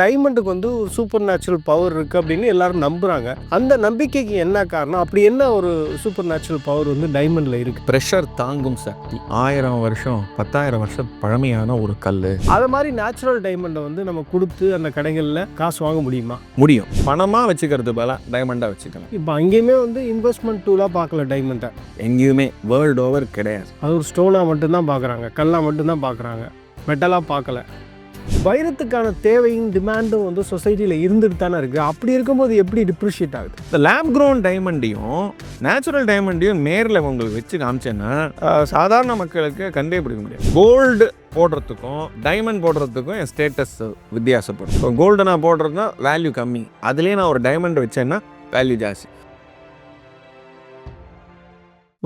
டைமண்டுக்கு வந்து ஒரு super natural power இருக்குது அப்படின்னு எல்லாரும் நம்புகிறாங்க. அந்த நம்பிக்கைக்கு என்ன காரணம்? அப்படி என்ன ஒரு சூப்பர் நேச்சுரல் பவர் வந்து டைமண்டில் இருக்குது? ப்ரெஷர் தாங்கும் சக்தி. 1000 வருஷம் 10,000 வருஷம் பழமையான ஒரு கல். அதை மாதிரி நேச்சுரல் டைமண்டை வந்து நம்ம கொடுத்து அந்த கடைகளில் காசு வாங்க முடியுமா? முடியும். பணமாக வச்சுக்கிறது போல டைமண்டாக வச்சுக்கலாம். இப்போ அங்கேயுமே வந்து இன்வெஸ்ட்மெண்ட் டூலாக பார்க்கல டைமண்டை. எங்கேயுமே வேர்ல்டு ஓவர் கிடையாது. அது ஒரு ஸ்டோனாக மட்டும்தான் பார்க்குறாங்க, கல்லாக மட்டும்தான் பார்க்குறாங்க, மெட்டலாக பார்க்கல. வைரத்துக்கான தேவையும் டிமாண்டும் வந்து சொசைட்டியில் இருந்துட்டு தானே இருக்குது. அப்படி இருக்கும்போது எப்படி டிப்ரிஷியேட் ஆகுது? இந்த லேப் க்ரோன் டைமண்டையும் நேச்சுரல் டைமண்டையும் நேரில் உங்களுக்கு வச்சு காமிச்சேன்னா சாதாரண மக்களுக்கு கண்டே பிடிக்க முடியாது. கோல்டு போடுறதுக்கும் டைமண்ட் போடுறதுக்கும் என் ஸ்டேட்டஸ் வித்தியாசப்படும். இப்போ கோல்டு நான் போடுறதுனா வேல்யூ கம்மி, அதுலேயே நான் ஒரு டைமண்ட் வச்சேன்னா வேல்யூ ஜாஸ்தி.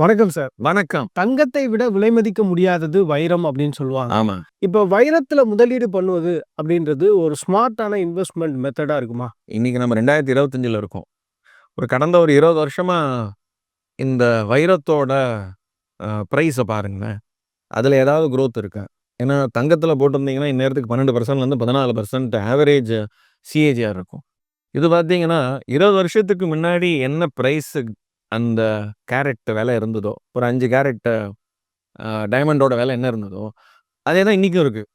வணக்கம் சார். வணக்கம். தங்கத்தை விட விலை மதிக்க முடியாதது வைரம் அப்படின்னு சொல்லுவாங்க. ஆமாம். இப்போ வைரத்தில் முதலீடு பண்ணுவது அப்படின்றது ஒரு ஸ்மார்ட்டான இன்வெஸ்ட்மெண்ட் மெத்தடாக இருக்குமா? இன்றைக்கி நம்ம 2025 இருக்கோம். கடந்த ஒரு 20 வருஷமாக இந்த வைரத்தோட ப்ரைஸை பாருங்களேன். அதில் ஏதாவது க்ரோத் இருக்கா? ஏன்னா தங்கத்தில் போட்டிருந்தீங்கன்னா இந்நேரத்துக்கு 12% 14% ஆவரேஜ் சிஏஜிஆர் இருக்கும். இது பார்த்தீங்கன்னா 20 வருஷத்துக்கு முன்னாடி என்ன ப்ரைஸு அந்த கேரட் விலை இருந்ததோ, ஒரு 5 கேரட் டைமண்டோட விலை என்ன இருந்ததோ அதே தான் இன்றைக்கும் இருக்குது.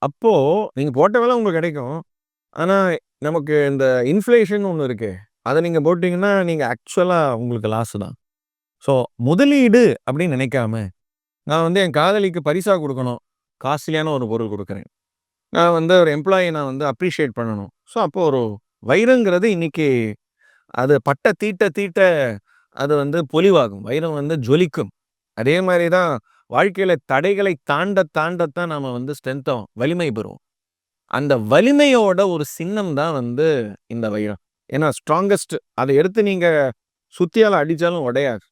அப்போது நீங்கள் போட்ட விலை உங்களுக்கு கிடைக்கும். ஆனால் நமக்கு இந்த இன்ஃப்ளேஷன் ஒன்று இருக்குது. அதை நீங்கள் போட்டிங்கன்னா நீங்கள் ஆக்சுவலாக உங்களுக்கு லாஸு தான். ஸோ முதலீடு அப்படின்னு நினைக்காம நான் வந்து என் காதலிக்கு பரிசாக கொடுக்கணும், காஸ்ட்லியான ஒரு பொருள் கொடுக்குறேன், நான் வந்து ஒரு எம்ப்ளாயி நான் வந்து அப்ரிஷியேட் பண்ணணும். ஸோ அப்போது ஒரு வைரங்கிறது இன்றைக்கி அது பட்ட தீட்ட தீட்ட அது வந்து பொலிவாகும். வைரம் வந்து ஜொலிக்கும். அதே மாதிரி தான் வாழ்க்கையில் தடைகளை தாண்டத்தான் நம்ம வந்து ஸ்ட்ரென்த்தாகும், வலிமை பெறுவோம். அந்த வலிமையோட ஒரு சின்னம் தான் வந்து இந்த வைரம். ஏன்னா ஸ்ட்ராங்கஸ்ட். அதை எடுத்து நீங்கள் சுத்தியால் அடித்தாலும் உடையாது.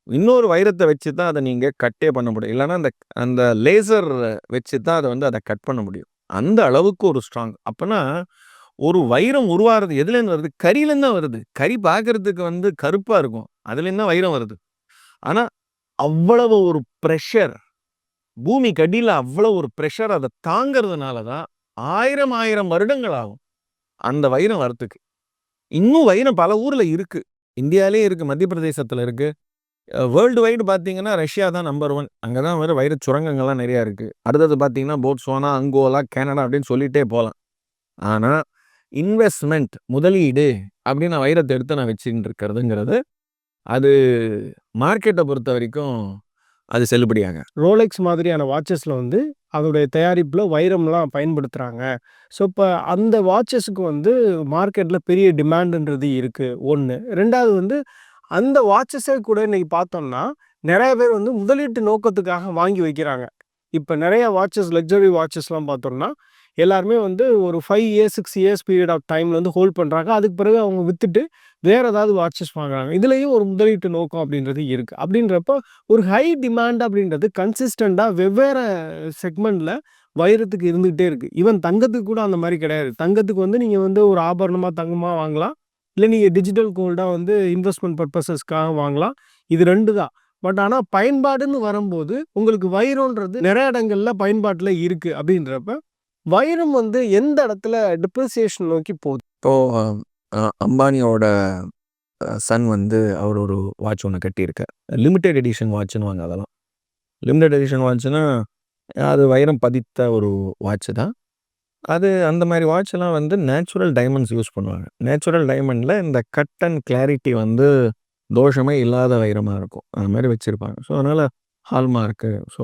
இன்னொரு வைரத்தை வச்சு தான் அதை நீங்கள் கட்டே பண்ண முடியும். இல்லைன்னா அந்த லேசர் வச்சு தான் அதை வந்து அதை கட் பண்ண முடியும். அந்த அளவுக்கு ஒரு ஸ்ட்ராங். அப்போனா ஒரு வைரம் உருவாகிறது எதுலேருந்து வருது? கரியிலேருந்து தான் வருது. கரி பார்க்கறதுக்கு வந்து கருப்பாக இருக்கும், அதுலேருந்து தான் வைரம் வருது. ஆனால் அவ்வளவு ஒரு ப்ரெஷர், பூமி கடியில் அவ்வளோ ஒரு ப்ரெஷர், அதை தாங்கிறதுனால தான் 1000 வருடங்கள் ஆகும் அந்த வைரம் வரத்துக்கு. இன்னும் வைரம் பல ஊரில் இருக்குது. இந்தியாவிலே இருக்குது, மத்திய பிரதேசத்தில் இருக்குது. வேர்ல்டு வைடு பார்த்தீங்கன்னா ரஷ்யா தான் நம்பர் 1. அங்கே தான் வேறு வைர சுரங்கங்கள்லாம் நிறையா இருக்குது. அடுத்தது பார்த்தீங்கன்னா போட்ஸ்வானா, அங்கோலா, கனடா அப்படின்னு சொல்லிகிட்டே போகலாம். ஆனால் இன்வெஸ்ட்மெண்ட், முதலீடு அப்படின்னு நான் வைரத்தை எடுத்து நான் வச்சுட்டு இருக்கிறதுங்கிறது அது மார்க்கெட்டை பொறுத்த வரைக்கும் அது செல்லுபடியாக. ரோலெக்ஸ் மாதிரியான வாட்சஸில் வந்து அதோடைய தயாரிப்பில் வைரம்லாம் பயன்படுத்துகிறாங்க. ஸோ இப்போ அந்த வாட்சஸுக்கு வந்து மார்க்கெட்டில் பெரிய டிமாண்டுன்றது இருக்குது. 1. 2வது வந்து அந்த வாட்சஸே கூட இன்றைக்கி பார்த்தோம்னா நிறைய பேர் வந்து முதலீட்டு நோக்கத்துக்காக வாங்கி வைக்கிறாங்க. இப்போ நிறைய வாட்சஸ், லக்ஸரி வாட்சஸ்லாம் பார்த்தோம்னா எல்லாருமே வந்து ஒரு 5 இயர்ஸ் 6 இயர்ஸ் பீரியட் ஆஃப் டைமில் வந்து ஹோல்ட் பண்ணுறாங்க. அதுக்கு பிறகு அவங்க விற்றுட்டு வேறு ஏதாவது வாட்சஸ் வாங்குறாங்க. இதுலேயும் ஒரு முதலீட்டு நோக்கம் அப்படின்றது இருக்குது. அப்படின்றப்போ ஒரு ஹை டிமாண்ட் அப்படின்றது கன்சிஸ்டண்ட்டாக வெவ்வேறு செக்மெண்ட்டில் வைரத்துக்கு இருந்துகிட்டே இருக்குது. ஈவன் தங்கத்துக்கு கூட அந்த மாதிரி கிடையாது. தங்கத்துக்கு வந்து நீங்கள் வந்து ஒரு ஆபரணமாக தங்கமாக வாங்கலாம், இல்லை நீங்கள் டிஜிட்டல் கோல்டாக வந்து இன்வெஸ்ட்மெண்ட் பர்பஸஸ்க்காக வாங்கலாம். இது 2 தான். பட் ஆனால் பயன்பாடுன்னு வரும்போது உங்களுக்கு வைரம்ன்றது நிறைய இடங்களில் பயன்பாட்டில் இருக்குது. அப்படின்றப்ப வைரம் வந்து எந்த இடத்துல டிப்ரிசியேஷன் நோக்கி போகுது? இப்போது அம்பானியோட சன் வந்து அவர் ஒரு வாட்ச் ஒன்று கட்டியிருக்கார். லிமிடெட் எடிஷன் வாட்ச்னு வாங்க. அதெல்லாம் லிமிடெட் எடிஷன் வாட்ச்னா அது வைரம் பதித்த ஒரு வாட்ச் தான். அது அந்த மாதிரி வாட்ச்லாம் வந்து நேச்சுரல் டைமண்ட்ஸ் யூஸ் பண்ணுவாங்க. நேச்சுரல் டைமண்டில் இந்த கட் அண்ட் கிளாரிட்டி வந்து தோஷமே இல்லாத வைரமாக இருக்கும். அது மாதிரி வச்சுருப்பாங்க. ஸோ அதனால் ஹால்மார்க்கு, ஸோ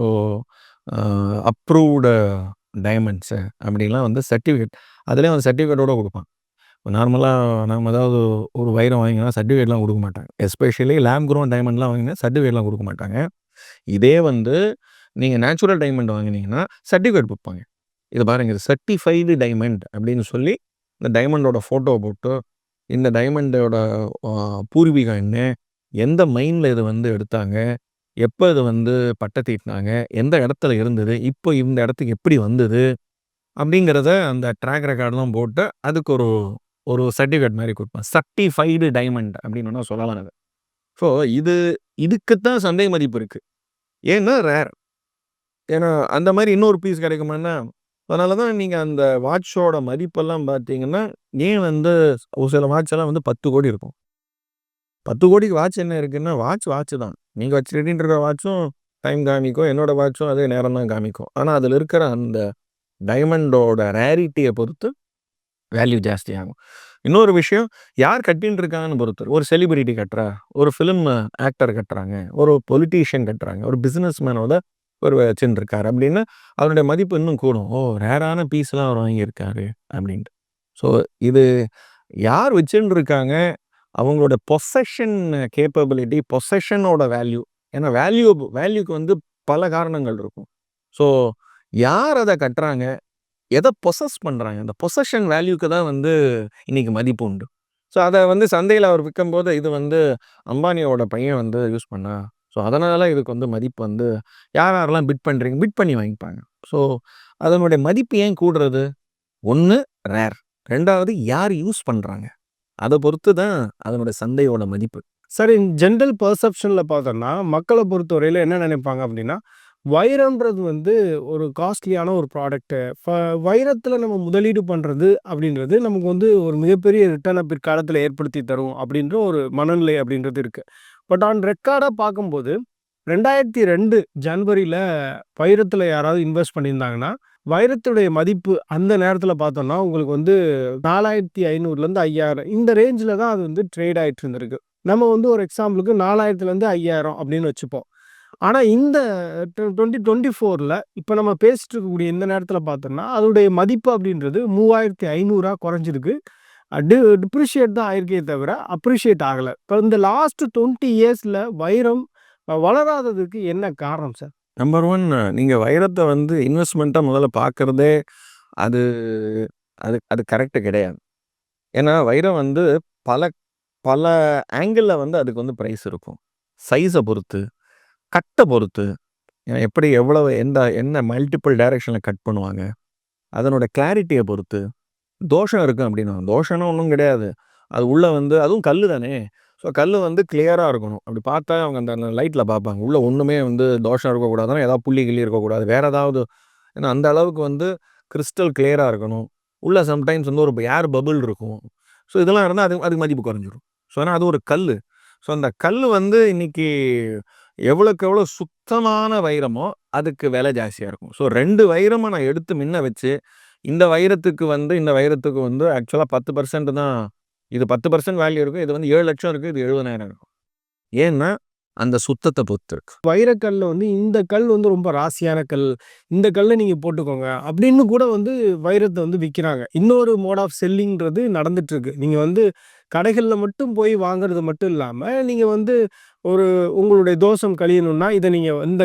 அப்ரூவ்டு டைமண்ட்ஸு அப்படின்லாம் வந்து சர்டிஃபிகேட், அதுலேயும் அந்த சர்டிஃபிகேட்டோடு கொடுப்பாங்க. இப்போ நார்மலாக நம்ம ஏதாவது ஒரு வைரம் வாங்கினா சர்டிஃபிகேட்லாம் கொடுக்க மாட்டாங்க. எஸ்பெஷலி லேப் க்ரோன் டைமண்ட்லாம் வாங்கினா சர்டிஃபிகேட்லாம் கொடுக்க மாட்டாங்க. இதே வந்து நீங்கள் நேச்சுரல் டைமண்ட் வாங்கினீங்கன்னா சர்டிஃபிகேட் கொடுப்பாங்க. இது பாருங்கள், இது சர்டிஃபைடு டைமண்ட் அப்படின்னு சொல்லி இந்த டைமண்டோட ஃபோட்டோ போட்டு, இந்த டைமண்டோட பூர்வீகம் என்ன, எந்த மைனில் இது வந்து எடுத்தாங்க, எப்போ இது வந்து பட்டை தீட்டினாங்க, எந்த இடத்துல இருந்தது, இப்போ இந்த இடத்துக்கு எப்படி வந்தது அப்படிங்கிறத அந்த ட்ராக் ரெக்கார்ட்லாம் போட்டு அதுக்கு ஒரு சர்டிஃபிகேட் மாதிரி கொடுப்பேன். சர்டிஃபைடு டைமண்ட் அப்படின்னு ஒன்றா சொல்லலாம் அது. ஸோ இதுக்குத்தான் சந்தை மதிப்பு இருக்குது. ஏன்னா ரேர். ஏன்னா அந்த மாதிரி இன்னொரு பீஸ் கிடைக்குமான்னா அதனால தான் நீங்க அந்த வாட்சோட மதிப்பெல்லாம் பார்த்தீங்கன்னா, ஏன் வந்து ஒரு சில வாட்செல்லாம் வந்து 10,00,00,000 இருக்கும். 10,00,00,000க்கு வாட்ச் என்ன இருக்குன்னா, வாட்ச் தான். நீங்க வச்சுட்டு இருக்கிற வாட்சும் டைம் காமிக்கும். என்னோட வாட்சும் அதே நேரம் தான் காமிக்கும். ஆனா, அதில இருக்கிற அந்த டைமண்டோட ரேரிட்டிய பொறுத்து வேல்யூ ஜாஸ்தியாகும். இன்னொரு விஷயம், யார் கட்டின்னு இருக்காங்கன்னு பொறுத்து. ஒரு செலிபிரிட்டி கட்டுறா, ஒரு ஃபிலிம் ஆக்டர் கட்டுறாங்க, ஒரு பொலிட்டீஷியன் கட்டுறாங்க, ஒரு பிசினஸ் மேனோட ஒரு வச்சுன்னு இருக்காரு அப்டின்னா, அதனுடைய மதிப்பு இன்னும் கூடும். ஓ! ரேரான பீஸ்லாம் அவர் வாங்கியிருக்காரு அப்டின்ட்டு. ஸோ, இது யார் வச்சுன்னு இருக்காங்க, அவங்களோட பொசஷன் கேப்பபிலிட்டி, பொசஷனோட வேல்யூ. ஏன்னா வேல்யூக்கு வந்து பல காரணங்கள் இருக்கும். ஸோ, யார் அத கட்டுறாங்க, எத பொசஸ் பண்றாங்க, அந்த பொசஷன் வேல்யூக்கு தான் வந்து இன்னைக்கு மதிப்பு உண்டு. ஸோ, அத வந்து சந்தையில அவர் விக்கும்போது, இது வந்து அம்பானியோட பையன் வந்து யூஸ் பண்ணான். ஸோ, அதனால இதுக்கு வந்து மதிப்பு வந்து யார் யாரெல்லாம் பிட் பண்றீங்க, பிட் பண்ணி வாங்கிப்பாங்க. ஸோ, அதனுடைய மதிப்பு ஏன் கூடுறது? 1 ரேர். 2வது யார் யூஸ் பண்றாங்க. அத பொறுத்து தான் அதனுடைய சந்தையோட மதிப்பு. சரி, ஜென்ரல் பெர்செப்ஷன்ல பார்த்தோம்னா, மக்கள பொறுத்தவரையில என்ன நினைப்பாங்க அப்படின்னா, வைரம்ன்றது வந்து ஒரு காஸ்ட்லியான ஒரு ப்ராடக்ட்டு. வைரத்தில நம்ம முதலீடு பண்றது அப்படின்றது நமக்கு வந்து ஒரு மிகப்பெரிய ரிட்டர்ன பிற்காலத்தில ஏற்படுத்தி தரும் அப்படின்ற ஒரு மனநிலை அப்படின்றது இருக்கு. பட் ஆன் ரெக்கார்டா பார்க்கும்போது 2002 ஜனவரியில வைரத்தில யாராவது இன்வெஸ்ட் பண்ணியிருந்தாங்கன்னா, வைரத்துடைய மதிப்பு அந்த நேரத்தில பார்த்தோம்னா, உங்களுக்கு வந்து 4,500லேருந்து 5,000 இந்த ரேஞ்சில தான் அது வந்து ட்ரேட் ஆயிட்டு இருந்திருக்கு. நம்ம வந்து ஒரு எக்ஸாம்பிளுக்கு 4,000லேருந்து 5,000 அப்படின்னு வச்சுப்போம். ஆனா இந்த 2024ல இப்ப நம்ம பேசிட்டு இருக்கக்கூடிய இந்த நேரத்தில பார்த்தோம்னா, அதோடைய மதிப்பு அப்படின்றது 3,500 குறைஞ்சிருக்கு. டிப்ரிஷியேட் தான் ஆயிருக்கே தவிர, அப்ரிஷியேட் ஆகல. இப்ப இந்த லாஸ்ட் 20 இயர்ஸ்ல வைரம் வளராததுக்கு என்ன காரணம் சார்? நம்பர் 1 நீங்க வைரத்த வந்து இன்வெஸ்ட்மென்ட்டா முதல்ல பார்க்கிறதே அது அது அது கரெக்ட் கிடையாது. ஏன்னா வைரம் வந்து பல பல ஆங்கிள்ல வந்து அதுக்கு வந்து பிரைஸ் இருக்கும். சைஸ பொறுத்து, கட்ட பொறுத்து, எப்படி எவ்வளவு என்ன மல்டிபிள் டைரக்ஷன்ல கட் பண்ணுவாங்க. அதனோட கிளாரிட்டிய பொறுத்து, தோஷம் இருக்கு அப்படின்னா, தோஷம்னா ஒண்ணும் கிடையாது. அது உள்ள வந்து அதுவும் கல்லு தானே. ஸோ கல்லு வந்து கிளியரா இருக்கணும். அப்படி பார்த்தா அவங்க அந்த லைட்ல பார்ப்பாங்க. உள்ள ஒண்ணுமே வந்து தோஷம் இருக்கக்கூடாதுன்னா, ஏதாவது புள்ளி கிள்ளி இருக்கக்கூடாது. வேற ஏதாவது ஏன்னா அந்த அளவுக்கு வந்து கிறிஸ்டல் கிளியரா இருக்கணும். உள்ள சம்டைம்ஸ் வந்து ஒரு ஏர் பபிள் இருக்கும். ஸோ இதெல்லாம் இருந்தா அதுக்கு மதிப்பு குறைஞ்சிரும். ஸோ ஏன்னா அது ஒரு கல்லு. ஸோ அந்த கல்லு வந்து இன்னைக்கு எவ்வளோக்கு எவ்வளோ சுத்தமான வைரமோ, அதுக்கு விலை ஜாஸ்தியா இருக்கும். ஸோ 2 வைரம நான் எடுத்து மின்ன வச்சு, இந்த வைரத்துக்கு வந்து ஆக்சுவலா 10% தான் இது 10% வேல்யூ இருக்கும். இது வந்து 7,00,000 இருக்கு. இது 70,000 இருக்கும். ஏன்னா, அந்த சுத்தத்த பொறுத்து இருக்கு. வைரக்கல்ல வந்து இந்த கல் வந்து ரொம்ப ராசியான கல். இந்த கல்ல நீங்க போட்டுக்கோங்க. அப்படின்னு கூட வந்து வைரத்த வந்து விக்கிறாங்க. இன்னொரு மோட் ஆஃப் செல்லிங்ன்றது நடந்துட்டு இருக்கு. நீங்க வந்து கடைகள்ல மட்டும் போய் வாங்குறது மட்டும் இல்லாம, நீங்க வந்து ஒரு உங்களுடைய தோஷம் கழியணும்னா, இத நீங்க இந்த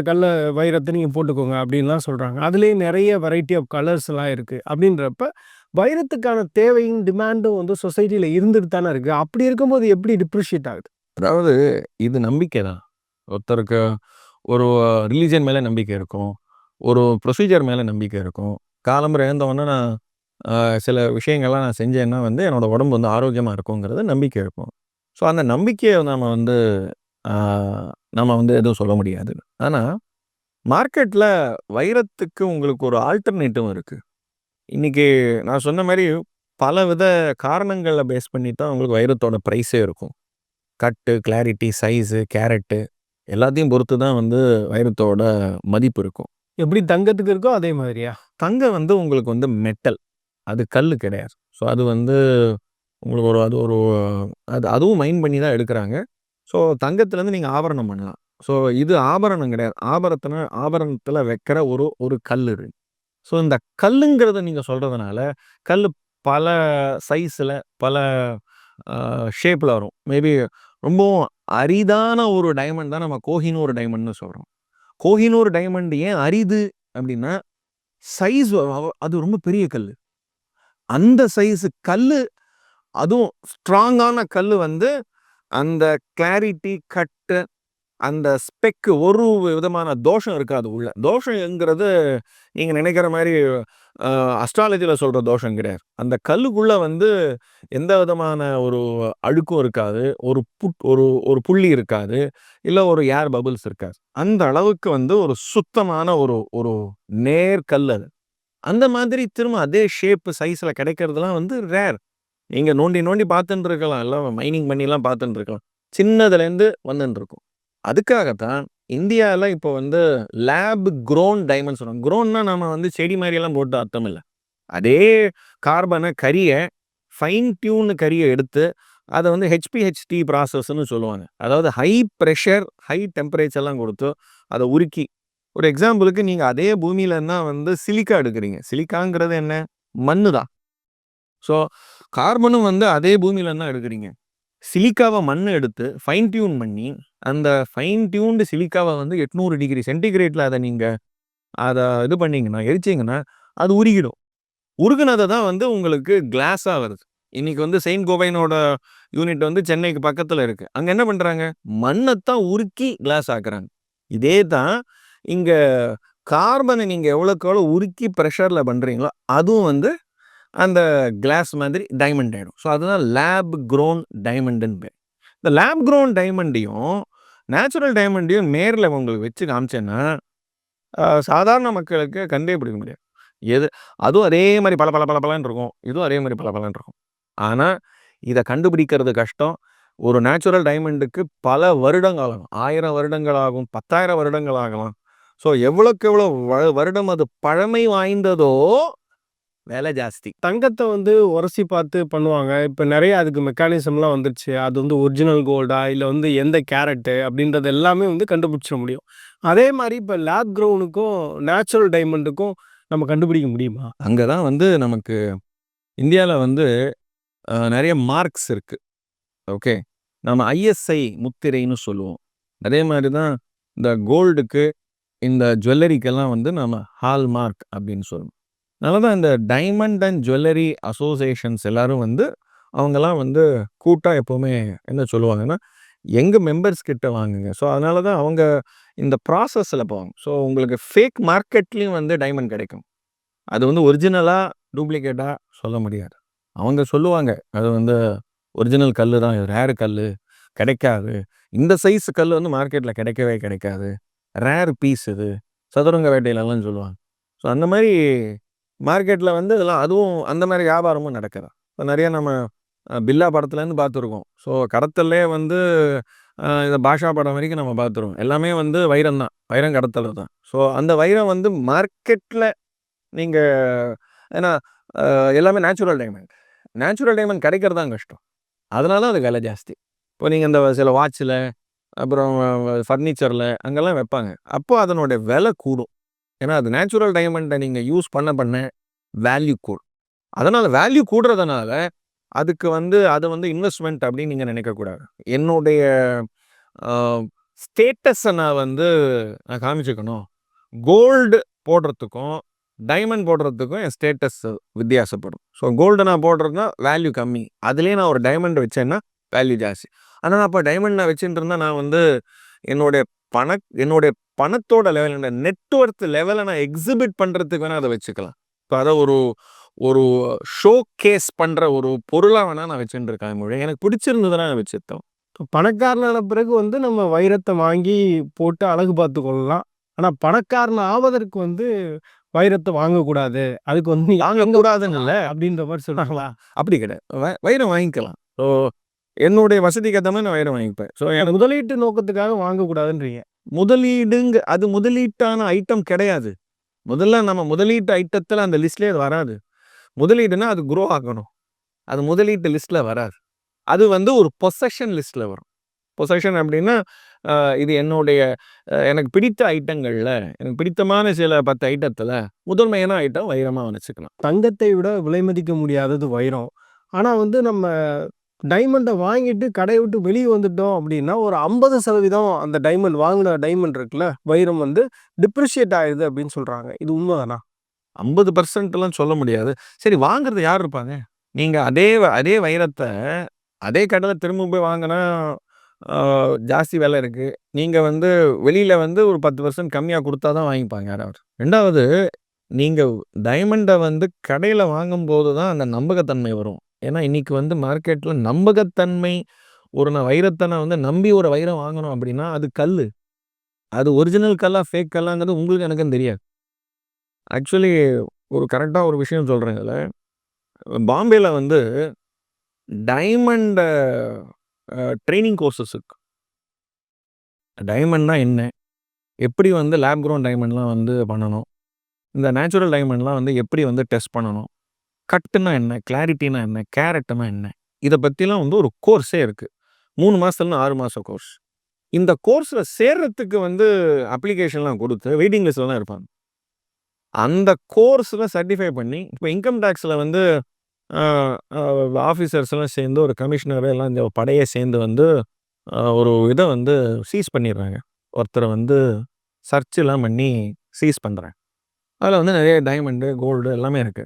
வைரத்த நீங்க போட்டுக்கோங்க அப்படின்லாம் சொல்றாங்க. அதிலேயே நெறைய வெரைட்டி ஆஃப் கலர்ஸ்லாம் இருக்கு. அப்படின்றப்ப வைரத்துக்கான தேவையும், டிமாண்டும் வந்து சொசைட்டில இருந்துட்டு தானே இருக்கு. அப்படி இருக்கும்போது எப்படி டிப்ரிஷியேட் ஆகுது? அதாவது இது நம்பிக்கை தான். ஒருத்தருக்கு ஒரு ரிலிஜியன் மேல நம்பிக்கை இருக்கும். ஒரு ப்ரொசீஜர் மேல நம்பிக்கை இருக்கும். காலம்பற எழுந்தவுடனே நான் சில விஷயங்கள்லாம் நான் செஞ்சேன்னா வந்து என்னோட உடம்பு வந்து ஆரோக்கியமா இருக்குங்கிறது நம்பிக்கை இருக்கும். ஸோ அந்த நம்பிக்கைய ஆ நம்ம வந்து எதுவும் சொல்ல முடியாது. ஆனா, மார்க்கெட்ல வைரத்துக்கு உங்களுக்கு ஒரு ஆல்டர்னேட்டிவ் இருக்கு. இன்னைக்கு நான் சொன்ன மாரி பலவித காரணங்கள பேஸ் பண்ணி தான் உங்களுக்கு வைரத்தோட பிரைஸே இருக்கும். கட்டு, கிளாரிட்டி, சைஸு, கேரட்டு எல்லாத்தையும் பொறுத்து தான் வந்து வைரத்தோட மதிப்பு இருக்கும். எப்படி தங்கத்துக்கு இருக்கோ அதே மாதிரியா? தங்கம் வந்து உங்களுக்கு வந்து மெட்டல். அது கல்லு கிடையாது. ஸோ அது வந்து உங்களுக்கு ஒரு அது ஒரு அதுவும் மைன் பண்ணி தான் எடுக்குறாங்க. ஸோ தங்கத்துலேருந்து நீங்க ஆபரணம் பண்ணலாம். ஸோ இது ஆபரணம் கிடையாது. ஆபரணத்தில வைக்கிற ஒரு ஒரு கல்லு இது. ஸோ இந்த கல்லுங்கிறத நீங்க சொல்றதுனால, கல்லு பல சைஸ்ல, பல ஷேப்ல வரும். மேபி ரொம்பவும் அரிதான ஒரு டைமண்ட் தான் நம்ம கோஹினூர் டைமண்ட்ன்னு சொல்றோம். கோஹினூர் டைமண்ட் ஏன் அரிது அப்டின்னா, சைஸ் அது ரொம்ப பெரிய கல்லு. அந்த சைஸ் கல்லு அதுவும் ஸ்ட்ராங்கான கல்லு வந்து அந்த கிளாரிட்டி, கட்டு, அந்த ஸ்பெக் ஒரு விதமான தோஷம் இருக்காது உள்ள. தோஷம்ங்கிறது நீங்க நினைக்கிற மாரி அ அஸ்ட்ராலஜில சொல்ற தோஷம் கிடையாது. அந்த கல்லுக்குள்ள வந்து எந்த விதமான ஒரு அழுக்கும் இருக்காது. ஒரு ஒரு புள்ளி இருக்காது. இல்ல ஒரு ஏர் பபிள்ஸ் இருக்காது. அந்த அளவுக்கு வந்து ஒரு சுத்தமான ஒரு ஒரு நேர் கல் அது. அந்த மாதிரி திரும்ப அதே ஷேப், சைஸ்ல கிடைக்கிறதெல்லாம் வந்து ரேர். நீங்க நோண்டி நோண்டி பார்த்துட்டு இருக்கலாம். எல்லாம் மைனிங் பண்ணிலாம் பார்த்துட்டு இருக்கலாம். சின்னதுலேருந்து வந்துன்னு இருக்கும். அதுக்காகத்தான் இந்தியால இப்போ வந்து லேப் குரோன் டைமண்ட்ஸ் சொல்றாங்க. குரோன்னா நம்ம வந்து செடி மாரியெல்லாம் போட்டு அர்த்தம் இல்ல. அதே கார்பன கரிய ஃபைன் டியூன் கரிய எடுத்து அத வந்து HPHT ப்ராசஸ்ன்னு சொல்லுவாங்க. அதாவது ஹை பிரஷர், ஹை டெம்பரேச்சர்லாம் குடுத்து அத உருக்கி ஒரு எக்ஸாம்பிளுக்கு நீங்க அதே பூமியில இருந்தா வந்து சிலிக்கா எடுக்குறீங்க. சிலிக்காங்கிறது என்ன? மண்ணு தான். ஸோ கார்பனும் வந்து அதே பூமியில இருந்தா எடுக்குறீங்க. சிலிக்காவ மண்ணு எடுத்து ஃபைன் டியூன் பண்ணி, அந்த ஃபைன் டியூன்டு சிலிக்காவ வந்து 800 டிகிரி சென்டிகிரேட்ல அத இது பண்ணீங்கன்னா, எரிச்சீங்கன்னா, அது உருகிடும். உருகுனத தான் வந்து உங்களுக்கு கிளாஸா வருது. இன்னைக்கு வந்து செயின்ட் கோபைனோட யூனிட் வந்து சென்னைக்கு பக்கத்துல இருக்கு. அங்க என்ன பண்றாங்க? மண்ணத்தான் உருக்கி கிளாஸ் ஆக்குறாங்க. இதே தான் இங்க கார்பன நீங்க எவ்வளோக்கு எவ்வளோ உருக்கி பிரஷர்ல பண்றீங்களோ, அதுவும் வந்து அந்த கிளாஸ் மாதிரி டைமண்ட் ஆயிடும். ஸோ அதுதான் லேப் குரோன் டைமண்டுன்னு பேர். இந்த லேப் குரோன் டைமண்டையும், நேச்சுரல் டைமண்டையும் நேர்ல உங்களுக்கு வச்சு காமிச்சேன்னா, சாதாரண மக்களுக்கு கண்டே பிடிக்க முடியாது. எது அதுவும் அதே மாரி பளபளன்னு இருக்கும். இதுவும் அதே மாரி பளபளன்னு இருக்கும். ஆனா, இத கண்டுபிடிக்கிறது கஷ்டம். ஒரு நேச்சுரல் டைமண்டுக்கு பல வருடங்கள் ஆகும். 1000 வருடங்கள் ஆகும். 10,000 வருடங்கள் ஆகலாம். ஸோ எவ்வளோக்கு எவ்வளோ வருடம் அது பழமை வாய்ந்ததோ, விலை ஜாஸ்தி. தங்கத்த வந்து உரசி பார்த்து பண்ணுவாங்க. இப்ப நெறைய அதுக்கு மெக்கானிசம்லாம் வந்துருச்சு. அது வந்து ஒரிஜினல் கோல்டா, இல்ல வந்து எந்த கேரட்டு அப்படின்றது எல்லாமே வந்து கண்டுபிடிச்சிட முடியும். அதே மாரி இப்ப லேப் க்ரௌனுக்கும், நேச்சுரல் டைமண்டுக்கும் நம்ம கண்டுபிடிக்க முடியுமா? அங்க தான் வந்து நமக்கு இந்தியால வந்து நெறைய மார்க்ஸ் இருக்கு. ஓகே. நம்ம ISI முத்திரைன்னு சொல்லுவோம். அதே மாரி தான் இந்த கோல்டுக்கு, இந்த ஜுவல்லரிக்கெல்லாம் வந்து நம்ம ஹால்மார்க் அப்படின்னு சொல்லுவோம். அதனால தான் இந்த டைமண்ட் அண்ட் ஜுவல்லரி அசோசியேஷன்ஸ் எல்லாரும் வந்து அவங்கலாம் வந்து கூட்டா எப்பவுமே என்ன சொல்லுவாங்கன்னா, எங்க மெம்பர்ஸ் கிட்ட வாங்குங்க. ஸோ அதனால தான் அவங்க இந்த ப்ராசஸ்ல போவாங்க. ஸோ உங்களுக்கு ஃபேக் மார்க்கெட்லயும் வந்து டைமண்ட் கிடைக்கும். அது வந்து ஒரிஜினலா, டூப்ளிகேட்டா சொல்ல முடியாது. அவங்க சொல்லுவாங்க. அது வந்து ஒரிஜினல் கல்லு தான். இது ரேர் கல்லு. கிடைக்காது. இந்த சைஸ் கல்லு வந்து மார்க்கெட்ல கிடைக்கவே கிடைக்காது. ரேர் பீஸ் இது. சதுரங்க வேட்டையிலலாம் சொல்லுவாங்க. ஸோ அந்த மாரி மார்க்கெட்ல வந்து இதெல்லாம் அதுவும் அந்த மாரி வியாபாரமும் நடக்குது. இப்ப நெறைய நம்ம பில்லா படத்துலேருந்து பார்த்துருக்கோம். ஸோ கடத்தல்லே வந்து இந்த பாஷா படம் வரைக்கும் நம்ம பார்த்துருவோம். எல்லாமே வந்து வைரம் தான். வைரம் கடத்தல் தான். ஸோ அந்த வைரம் வந்து மார்க்கெட்ல நீங்க ஏன்னா எல்லாமே நேச்சுரல் டைமண்ட். நேச்சுரல் டைமண்ட் கிடைக்கிறது தான் கஷ்டம். அதனால தான் அது விலை ஜாஸ்தி. இப்போ நீங்க இந்த சில வாட்ச்ல, அப்புறம் ஃபர்னிச்சர்ல அங்கெல்லாம் வைப்பாங்க. அப்போ அதனுடைய விலை கூடும். ஏன்னா அது நேச்சுரல் டைமண்ட நீங்க யூஸ் பண்ண வேல்யூ கூடும். அதனால வேல்யூ கூடுறதுனால அதுக்கு வந்து அது வந்து இன்வெஸ்ட்மென்ட் அப்படின்னு நீங்க நினைக்கக்கூடாது. என்னுடைய அ ஸ்டேட்டஸ நான் காமிச்சுக்கணும். கோல்டு போடுறதுக்கும், டைமண்ட் போடுறதுக்கும் என் ஸ்டேட்டஸ் வித்தியாசப்படும். ஸோ கோல்டு நான் போடுறதுனா வேல்யூ கம்மி. அதிலேயே நான் ஒரு டைமண்ட் வச்சேன்னா வேல்யூ ஜாஸ்தி. ஆனா நான் அப்ப டைமண்ட் நான் வச்சுட்டு இருந்தா நான் வந்து என்னுடைய என்னுடைய பணத்தோட லெவல் என்னோட நெட்வொர்த் லெவல நான் எக்ஸிபிட் பண்றதுக்கு வேணா அத வச்சுக்கலாம். இப்ப அத ஒரு ஒரு ஷோ கேஸ் பண்ற ஒரு பொருளா வேணா நான் வச்சுட்டு இருக்கேன் மொழி. எனக்கு பிடிச்சிருந்ததுன்னா நான் வச்சுட்டோம். இப்ப பணக்காரனான பிறகு வந்து நம்ம வைரத்த வாங்கி போட்டு அழகு பார்த்துக் கொள்ளலாம். ஆனா பணக்காரன் ஆவதற்கு வந்து வைரத்த வாங்கக்கூடாது. அதுக்கு வந்து எங்க வாங்கக்கூடாதுன்னு இல்ல. அப்படின்ற மாரி சொல்றாங்களா? அப்படி கிடையாது. வைரம் வாங்கிக்கலாம். ஸோ என்னுடைய வசதிக்கு ஏத்த மாரி நான் வைரம் வாங்கிப்பேன். ஸோ எனக்கு முதலீட்டு நோக்கத்துக்காக வாங்கக்கூடாதுன்றீங்க. அது முதலீட்டான ஐட்டம் கிடையாது. முதல்ல நம்ம முதலீட்டு ஐட்டத்துல அந்த லிஸ்ட்லயே அது வராது. முதலீடுனா அது குரோ ஆகணும். அது முதலீட்டு லிஸ்ட்ல வராது. அது வந்து ஒரு பொசஷன் லிஸ்ட்ல வரும். பொசஷன் அப்படின்னா, இது என்னுடைய எனக்கு பிடித்த ஐட்டங்கள்ல, எனக்கு பிடித்தமான சில 10 ஐட்டத்துல முதன்மையான ஐட்டம் வைரமா வச்சுக்கலாம். தங்கத்தை விட விலை மதிக்க முடியாதது வைரம். ஆனா வந்து நம்ம டைமண்ட வாங்கிட்டு கடைய விட்டு வெளிய வந்துட்டோம் அப்படின்னா, ஒரு 50% அந்த டைமண்ட் வாங்குன டைமண்ட் இருக்குல்ல, வைரம் வந்து டிப்ரிஷியேட் ஆயிருது அப்படின்னு சொல்றாங்க. இது உண்மதானா? 50%லாம் சொல்ல முடியாது. சரி வாங்குறது யார் இருப்பாங்க? நீங்க அதே வைரத்த அதே கடையில திரும்ப போய் வாங்குனா, அ ஜாஸ்தி விலை இருக்கு. நீங்க வந்து வெளியில வந்து ஒரு 10% கம்மியா குடுத்தா தான் வாங்கிப்பாங்க யாராவது. 2வது நீங்க டைமண்ட வந்து கடையில வாங்கும்போது தான் அந்த நம்பகத்தன்மை வரும். ஏன்னா இன்னைக்கு வந்து மார்க்கெட்ல நம்பகத்தன்மை நான் வைரத்த நான் வந்து நம்பி ஒரு வைரம் வாங்கணும் அப்படின்னா, அது கல்லு. அது ஒரிஜினல் கல்லா, ஃபேக் கல்லாங்கிறது உங்களுக்கு எனக்கும் தெரியாது. ஆக்சுவலி ஒரு கரெக்டா ஒரு விஷயம் சொல்றேன் இதுல. பாம்பேல வந்து டைமண்ட் ட்ரெய்னிங் கோர்சஸ் இருக்கு. டைமண்ட்னா என்ன? எப்படி வந்து லேப் க்ரோன் டைமண்ட்லாம் வந்து பண்ணணும்? இந்த நேச்சுரல் டைமண்ட்லாம் வந்து எப்படி வந்து டெஸ்ட் பண்ணணும்? கட்டுனா என்ன? கிளாரிட்டினா என்ன? கேரட்னா என்ன? இத பத்திலாம் வந்து ஒரு கோர்ஸே இருக்கு. 3 மாசத்துலருந்து 6 மாச கோர்ஸ். இந்த கோர்ஸ்ல சேர்றதுக்கு வந்து அப்ளிகேஷன்லாம் குடுத்து வெயிட்டிங் லிஸ்ட்ல தான் இருப்பாங்க. அந்த கோர்ஸ்ல சர்டிஃபை பண்ணி, இப்ப இன்கம் டாக்ஸ்ல வந்து அ அ ஆஃபீசர்ஸ்லாம் சேர்ந்து ஒரு கமிஷனர் எல்லாம் இந்த படையே சேர்ந்து வந்து ஒரு இத வந்து சீஸ் பண்ணிடுறாங்க. ஒருத்தர வந்து சர்ச்லாம் பண்ணி சீஸ் பண்றாங்க. அதுல வந்து நெறைய டைமண்ட், கோல்டு எல்லாமே இருக்கு.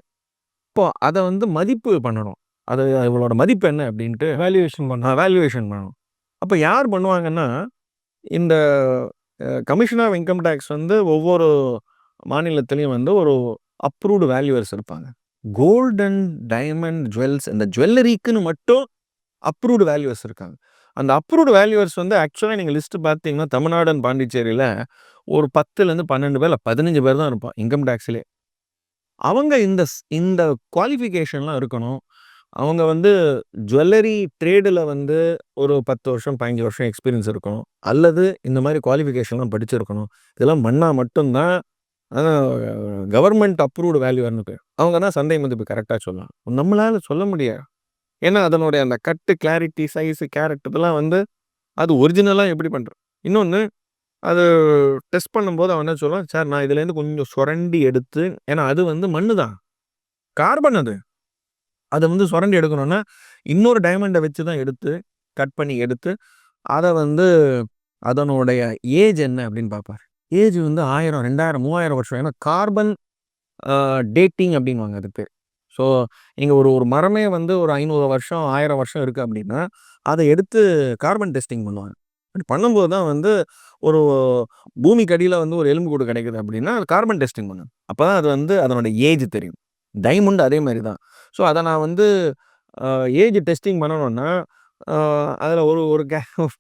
இப்போ அத வந்து மதிப்பு பண்ணணும். அது இவளோட மதிப்பு என்ன அப்டின்ட்டு வேல்யூவேஷன் பண்ணணும். வேல்யூவேஷன் பண்ணணும். அப்ப யார் பண்ணுவாங்கன்னா, இந்த கமிஷனர் ஆஃப் இன்கம் டாக்ஸ் வந்து ஒவ்வொரு மாநிலத்திலயும் வந்து ஒரு அப்ரூவ்டு வேல்யூவர்ஸ் இருப்பாங்க. கோல்ட் அண்ட் டைமண்ட் ஜுவல்ஸ் இந்த ஜுவல்லரிக்குன்னு மட்டும் அப்ரூவ்டு வேல்யூவர்ஸ் இருக்காங்க. அந்த அப்ரூவ்டு வேல்யூவர்ஸ் வந்து ஆக்சுவலா நீங்க லிஸ்ட் பார்த்தீங்கன்னா, தமிழ்நாடு அண்ட் பாண்டிச்சேரியில ஒரு 10லேருந்து 12 பேர், இல்ல 15 பேர் தான் இருப்பான் இன்கம் டாக்ஸ்லயே. அவங்க இந்த குவாலிஃபிகேஷன்லாம் இருக்கணும். அவங்க வந்து ஜுவல்லரி ட்ரேடுல வந்து ஒரு 10 வருஷம், 15 வருஷம் எக்ஸ்பீரியன்ஸ் இருக்கணும். அல்லது இந்த மாரி குவாலிஃபிகேஷன்லாம் படிச்சிருக்கணும். இதெல்லாம் பண்ணா மட்டும் தான் அ கவர்ன்மெண்ட் அப்ரூவ்டு வேல்யூவர்ன்னு பேர். அவங்க தான் சந்தை மதிப்பு கரெக்ட்டா சொல்லலாம். நம்மளால சொல்ல முடியாது. ஏன்னா, அதனுடைய அந்த கட்டு, கிளாரிட்டி, சைஸ், கேரட் இதெல்லாம் வந்து அது ஒரிஜினலா எப்படி பண்றது? இன்னொன்னு அது டெஸ்ட் பண்ணும்போது அவன் என்ன சொல்லுவான், "சார் நான் இதுலேருந்து கொஞ்சம் சொரண்டி எடுத்து" ஏன்னா அது வந்து மண்ணு தான். கார்பன் அது. அத வந்து சொரண்டி எடுக்கணும்னா, இன்னொரு டைமண்ட வச்சு தான் எடுத்து, கட் பண்ணி எடுத்து, அத வந்து அதனுடைய ஏஜ் என்ன அப்படின்னு பார்ப்பாரு. ஏஜ் வந்து 1000, 2000, 3000 வருஷம். ஏன்னா கார்பன் டேட்டிங் அப்படின்னுவாங்க அதுக்கு பேரு. ஸோ நீங்க ஒரு ஒரு மரமே வந்து ஒரு 500 வருஷம், 1000 வருஷம் இருக்கு அப்படின்னா, அத எடுத்து கார்பன் டெஸ்டிங் பண்ணுவாங்க. அப்படி பண்ணும்போது தான் வந்து ஒரு பூமிக்கு அடியில வந்து ஒரு எலும்புக்கூடு கிடைக்குது அப்படின்னா, அது கார்பன் டெஸ்டிங் பண்ணணும். அப்பதான் அது வந்து அதனோட ஏஜ் தெரியும். டைமண்ட் அதே மாரி தான். ஸோ அத நான் வந்து ஏஜ் டெஸ்டிங் பண்ணணும்னா, அ அதில ஒரு ஒரு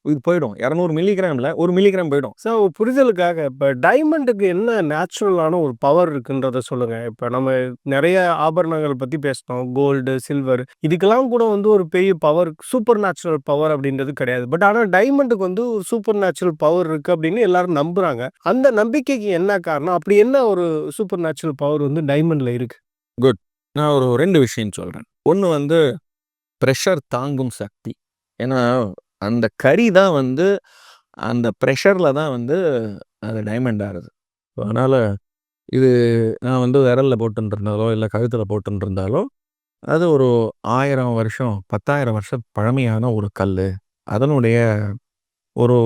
இது போயிடும். 200 மில்லிகிராம்ல 1 மில்லிகிராம் போயிடும். ஸோ புரிதலுக்காக இப்ப டைமண்டுக்கு என்ன நேச்சுரலான ஒரு பவர் இருக்குன்றத சொல்லுங்க. இப்ப நம்ம நெறைய ஆபரணங்கள் பத்தி பேசினோம். கோல்டு, சில்வர் இதுக்கெல்லாம் கூட வந்து ஒரு பெரிய பவர் சூப்பர் நேச்சுரல் பவர் அப்படின்றது கிடையாது. பட் ஆனா டைமண்டுக்கு வந்து ஒரு சூப்பர் நேச்சுரல் பவர் இருக்கு அப்படின்னு எல்லாரும் நம்புறாங்க. அந்த நம்பிக்கைக்கு என்ன காரணம்? அப்படி என்ன ஒரு சூப்பர் நேச்சுரல் பவர் வந்து டைமண்ட்ல இருக்கு? குட். நான் ஒரு 2 விஷயம் சொல்றேன். ஒண்ணு வந்து பிரஷர் தாங்கும் சக்தி. ஏன்னா, அந்த கரி தான் வந்து அந்த பிரஷர்ல தான் வந்து அது டைமண்ட் ஆகுது. அதனால இது நான் வந்து விரல்ல போட்டுன்னு இருந்தாலோ, இல்ல கழுத்துல போட்டுன்னு இருந்தாலோ, அது ஒரு 1000 வருஷம், 10,000 வருஷம் பழமையான ஒரு கல்லு. அதனுடைய ஒரு